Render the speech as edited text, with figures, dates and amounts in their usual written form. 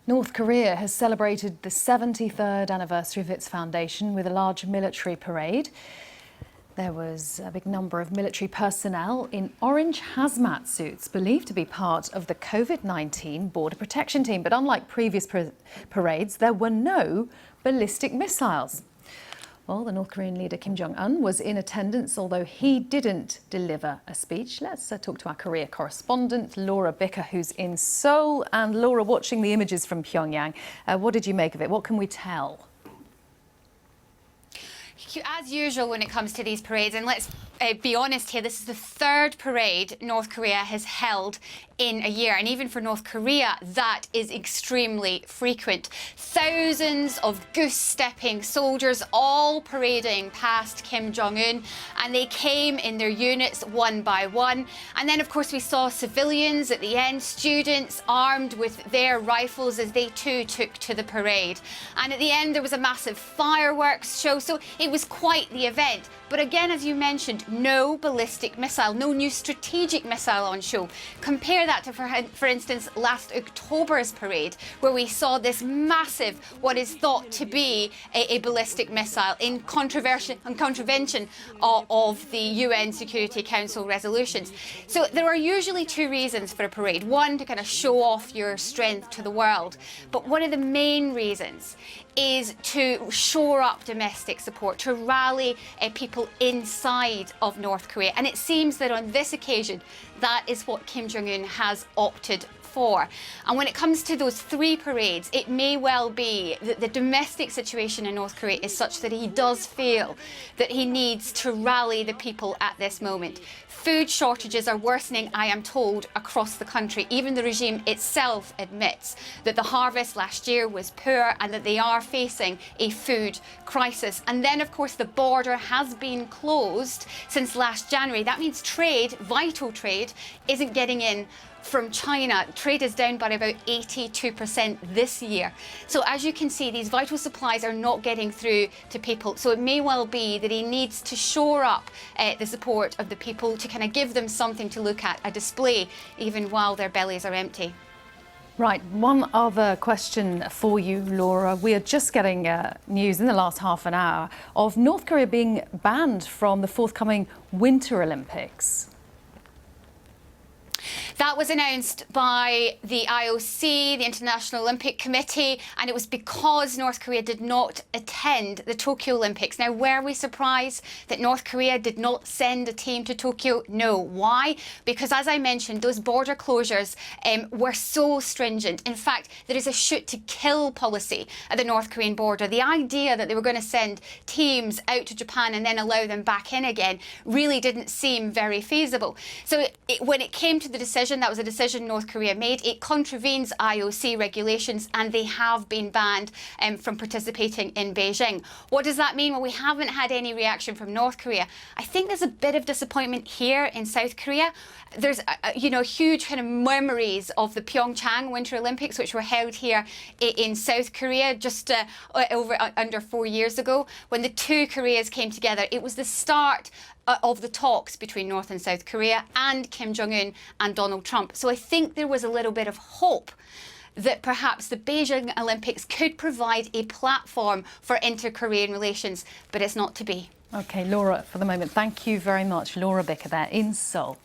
North Korea has celebrated the 73rd anniversary of its foundation with a large military parade. There was a big number of military personnel in orange hazmat suits, believed to be part of the COVID-19 border protection team. But unlike previous parades, there were no ballistic missiles. Well, the North Korean leader Kim Jong-un was in attendance, although he didn't deliver a speech. Let's talk to our Korea correspondent, Laura Bicker, who's in Seoul. And Laura, watching the images from Pyongyang, what did you make of it? What can we tell? As usual when it comes to these parades, and let's be honest here, this is the third parade North Korea has held in a year, and even for North Korea that is extremely frequent. Thousands of goose-stepping soldiers all parading past Kim Jong-un, and they came in their units one by one. And then of course we saw civilians at the end, students armed with their rifles as they too took to the parade. And at the end there was a massive fireworks show, so it was quite the event. But again, as you mentioned, no ballistic missile, no new strategic missile on show. Compare that to, for instance, last October's parade, where we saw this massive, what is thought to be a ballistic missile in contravention of the UN Security Council resolutions. So there are usually two reasons for a parade. One, to kind of show off your strength to the world. But one of the main reasons is to shore up domestic support, to rally people inside of North Korea. And it seems that on this occasion, that is what Kim Jong-un has opted for. And when it comes to those three parades, it may well be that the domestic situation in North Korea is such that he does feel that he needs to rally the people at this moment. Food shortages are worsening, I am told, across the country. Even the regime itself admits that the harvest last year was poor and that they are facing a food crisis. And then, of course, the border has been closed since last January. That means trade, vital trade, isn't getting in from China. Trade is down by about 82% this year. So as you can see, these vital supplies are not getting through to people. So it may well be that he needs to shore up the support of the people, to kind of give them something to look at, a display, even while their bellies are empty. Right, one other question for you, Laura. We are just getting news in the last half an hour of North Korea being banned from the forthcoming Winter Olympics. That was announced by the IOC, the International Olympic Committee, and it was because North Korea did not attend the Tokyo Olympics. Now, were we surprised that North Korea did not send a team to Tokyo? No. Why? Because, as I mentioned, those border closures were so stringent. In fact, there is a shoot-to-kill policy at the North Korean border. The idea that they were going to send teams out to Japan and then allow them back in again really didn't seem very feasible. So when it came to the decision, that was a decision North Korea made. It contravenes IOC regulations, and they have been banned from participating in Beijing. What does that mean? Well, we haven't had any reaction from North Korea. I think there's a bit of disappointment here in South Korea. There's huge kind of memories of the Pyeongchang Winter Olympics, which were held here in South Korea just under 4 years ago. When the two Koreas came together, it was the start of the talks between North and South Korea and Kim Jong-un and Donald Trump. So I think there was a little bit of hope that perhaps the Beijing Olympics could provide a platform for inter-Korean relations, but it's not to be. OK, Laura, for the moment, thank you very much. Laura Bicker there in Seoul.